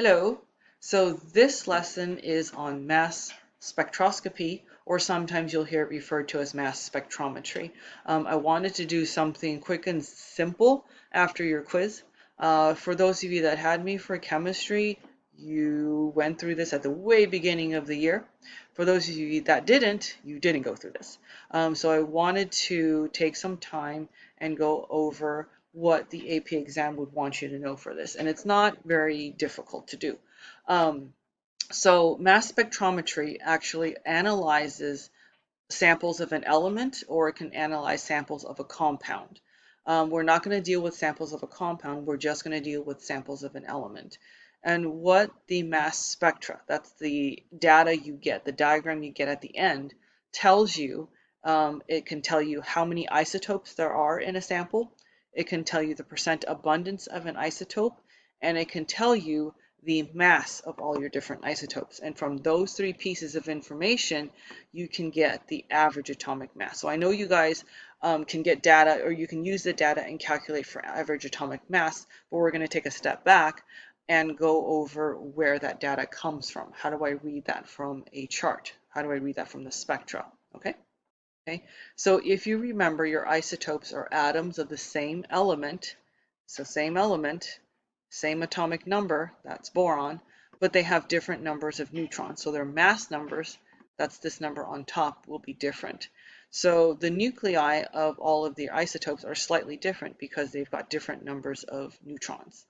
Hello. So this lesson is on mass spectroscopy, or sometimes you'll hear it referred to as mass spectrometry. I wanted to do something quick and simple after your quiz. For those of you that had me for chemistry, you went through this at the way beginning of the year. For those of you that didn't, you didn't go through this. So I wanted to take some time and go over what the AP exam would want you to know for this. And it's not very difficult to do. Um, so mass spectrometry actually analyzes samples of an element, or it can analyze samples of a compound. We're not going to deal with samples of a compound, we're just going to deal with samples of an element. And what the mass spectra, that's the data you get, the diagram you get at the end, tells you, it can tell you how many isotopes there are in a sample, it can tell you the percent abundance of an isotope, and it can tell you the mass of all your different isotopes. And from those three pieces of information, you can get the average atomic mass. So I know you guys can get data, or you can use the data and calculate for average atomic mass, but we're going to take a step back and go over where that data comes from. How do I read that from a chart? How do I read that from the spectra? Okay. Okay. So if you remember, your isotopes are atoms of the same element. So same element, same atomic number, that's boron, but they have different numbers of neutrons. So their mass numbers, that's this number on top, will be different. So the nuclei of all of the isotopes are slightly different because they've got different numbers of neutrons.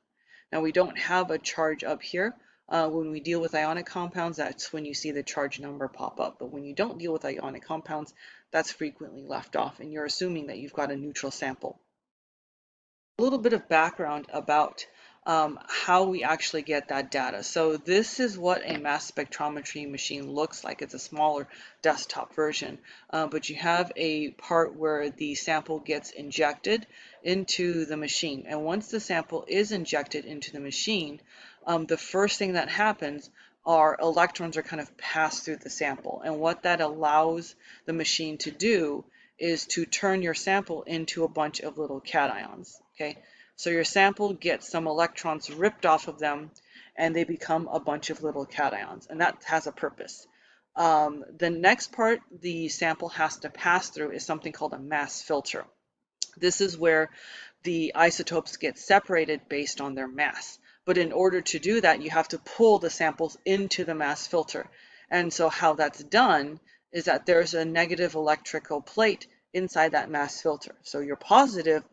Now we don't have a charge up here. When we deal with ionic compounds, that's when you see the charge number pop up. But when you don't deal with ionic compounds, that's frequently left off, and you're assuming that you've got a neutral sample. A little bit of background about how we actually get that data. So this is what a mass spectrometry machine looks like. It's a smaller desktop version, but you have a part where the sample gets injected into the machine. And once the sample is injected into the machine, the first thing that happens are electrons are kind of passed through the sample. And what that allows the machine to do is to turn your sample into a bunch of little cations. Okay, so your sample gets some electrons ripped off of them, and they become a bunch of little cations, and that has a purpose. The next part the sample has to pass through is something called a mass filter. This is where the isotopes get separated based on their mass. But in order to do that, you have to pull the samples into the mass filter. And so how that's done is that there's a negative electrical plate inside that mass filter. So your positive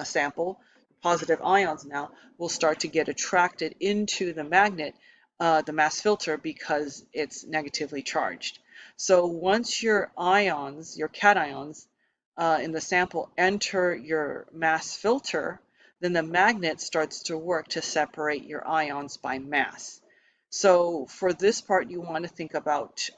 sample, positive ions now, will start to get attracted into the magnet, the mass filter, because it's negatively charged. So once your ions, your cations, in the sample enter your mass filter, then the magnet starts to work to separate your ions by mass. So for this part, you want to think about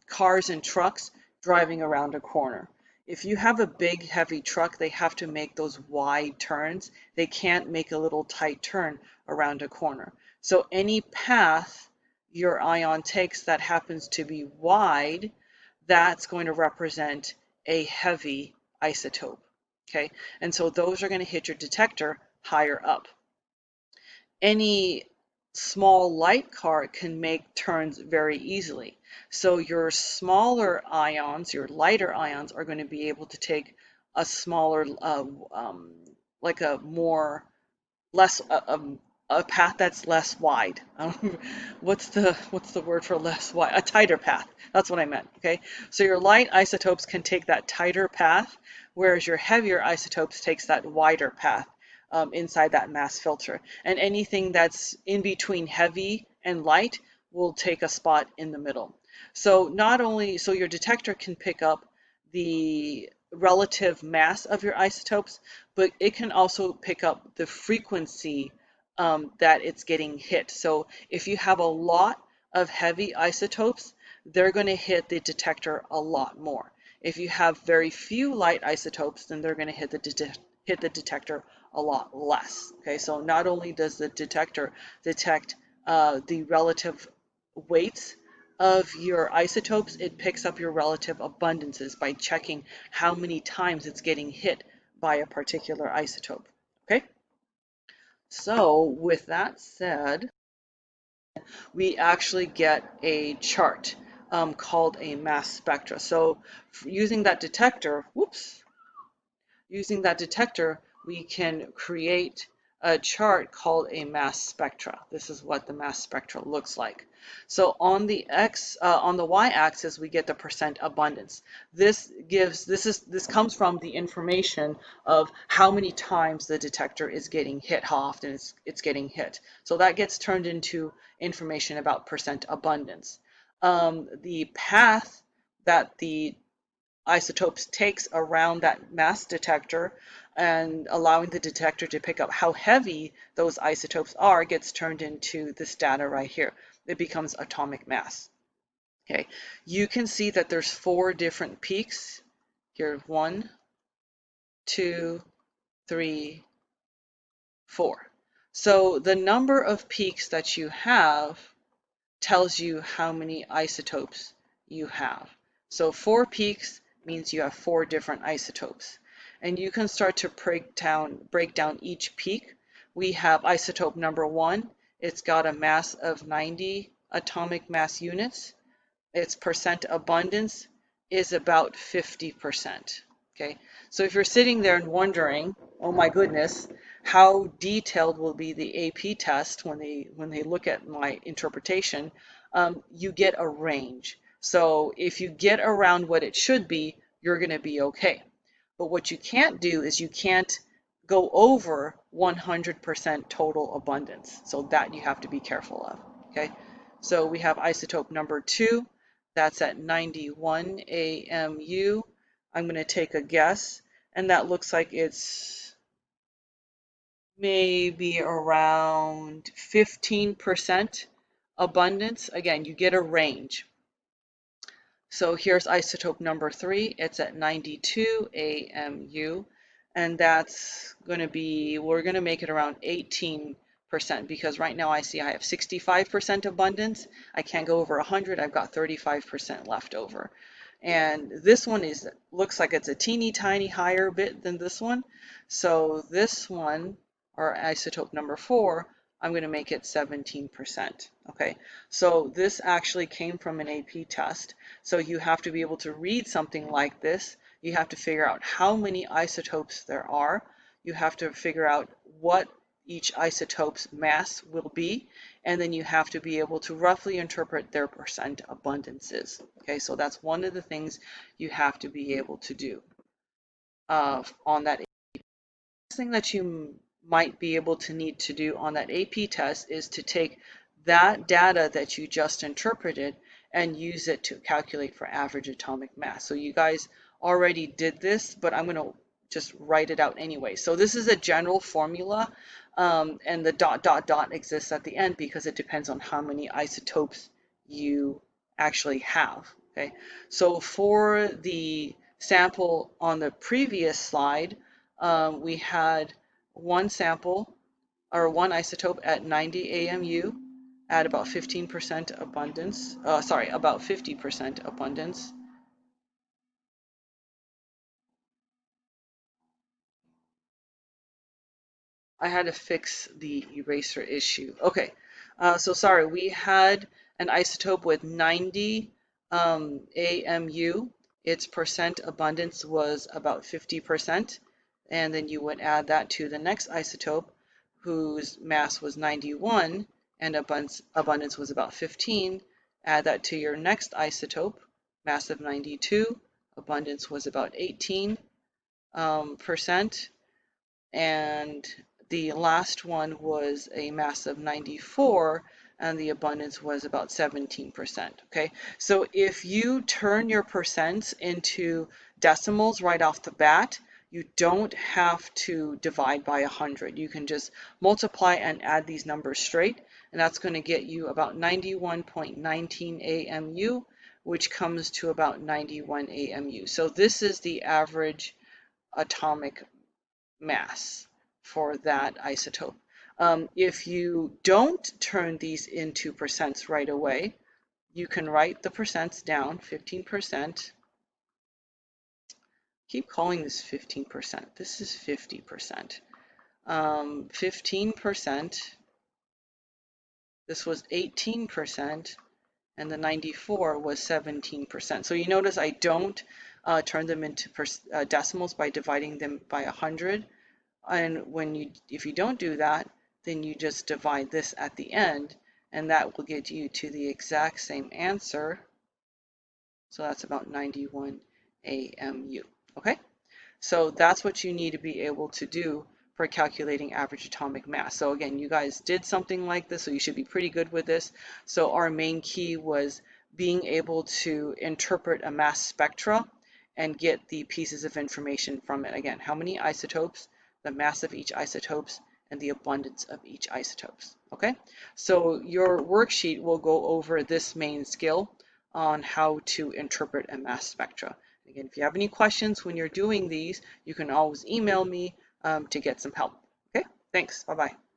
cars and trucks driving around a corner. If you have a big, heavy truck, they have to make those wide turns. They can't make a little tight turn around a corner. So any path your ion takes that happens to be wide, that's going to represent a heavy isotope. Okay, and so those are going to hit your detector higher up. Any small light car can make turns very easily. So your smaller ions, your lighter ions, are going to be able to take a smaller, like a more, less, a path that's less wide. What's the word for less wide? A tighter path. That's what I meant. Okay, so your light isotopes can take that tighter path, whereas your heavier isotopes takes that wider path inside that mass filter. And anything that's in between heavy and light will take a spot in the middle. So not only, so your detector can pick up the relative mass of your isotopes, but it can also pick up the frequency that it's getting hit. So if you have a lot of heavy isotopes, they're going to hit the detector a lot more. If you have very few light isotopes, then they're going to hit the detector a lot less. Okay, so not only does the detector detect the relative weights of your isotopes, it picks up your relative abundances by checking how many times it's getting hit by a particular isotope. Okay, so with that said, we actually get a chart called a mass spectra. So using that detector, whoops, using that detector, we can create a chart called a mass spectra. This is what the mass spectra looks like. So on the on the y-axis, we get the percent abundance. This comes from the information of how many times the detector is getting hit, how often it's getting hit. So that gets turned into information about percent abundance. The path that the isotopes takes around that mass detector and allowing the detector to pick up how heavy those isotopes are gets turned into this data right here. It becomes atomic mass. Okay, you can see that there's 4 different peaks here. 1, 2, 3, 4. So the number of peaks that you have tells you how many isotopes you have. So 4 peaks means you have 4 different isotopes. And you can start to break down each peak. We have isotope number 1. It's got a mass of 90 atomic mass units. Its percent abundance is about 50%. Okay, so if you're sitting there and wondering, oh my goodness, how detailed will be the AP test when they look at my interpretation, you get a range. So if you get around what it should be, you're going to be okay. But what you can't do is you can't go over 100% total abundance. So that you have to be careful of. Okay, so we have isotope number 2. That's at 91 AMU. I'm going to take a guess, and that looks like it's maybe around 15% abundance. Again, you get a range. So here's isotope number 3. It's at 92 AMU, and that's going to be, we're going to make it around 18%, because right now I see I have 65% abundance. I can't go over 100. I've got 35% left over. And this one looks like it's a teeny tiny higher bit than this one. So this one, or isotope number 4, I'm going to make it 17%. Okay, so this actually came from an AP test. So you have to be able to read something like this. You have to figure out how many isotopes there are. You have to figure out what each isotope's mass will be, and then you have to be able to roughly interpret their percent abundances. Okay, so that's one of the things you have to be able to do on that. Thing that you might be able to need to do on that AP test is to take that data that you just interpreted and use it to calculate for average atomic mass. So you guys already did this, but I'm going to just write it out anyway. So this is a general formula, and the dot dot dot exists at the end because it depends on how many isotopes you actually have. Okay, so for the sample on the previous slide, we had one sample or one isotope at 90 AMU at about 15% abundance, about 50% abundance. I had to fix the eraser issue. Okay, so sorry, we had an isotope with 90 AMU. Its percent abundance was about 50%. And then you would add that to the next isotope, whose mass was 91 and abundance was about 15. Add that to your next isotope, mass of 92, abundance was about 18%. And the last one was a mass of 94, and the abundance was about 17%. Okay, so if you turn your percents into decimals right off the bat, you don't have to divide by 100. You can just multiply and add these numbers straight, and that's going to get you about 91.19 AMU, which comes to about 91 AMU. So this is the average atomic mass for that isotope. If you don't turn these into percents right away, you can write the percents down, 15%. Keep calling this 15%. This is 50%. 15% this was 18%, and the 94 was 17%. So you notice I don't turn them into decimals by dividing them by 100. And if you don't do that, then you just divide this at the end, and that will get you to the exact same answer. So that's about 91 AMU. Okay? So that's what you need to be able to do for calculating average atomic mass. So again, you guys did something like this, so you should be pretty good with this. So our main key was being able to interpret a mass spectra and get the pieces of information from it. Again, how many isotopes, the mass of each isotopes, and the abundance of each isotopes. Okay, so your worksheet will go over this main skill on how to interpret a mass spectra. Again, if you have any questions when you're doing these, you can always email me to get some help. Okay, thanks. Bye-bye.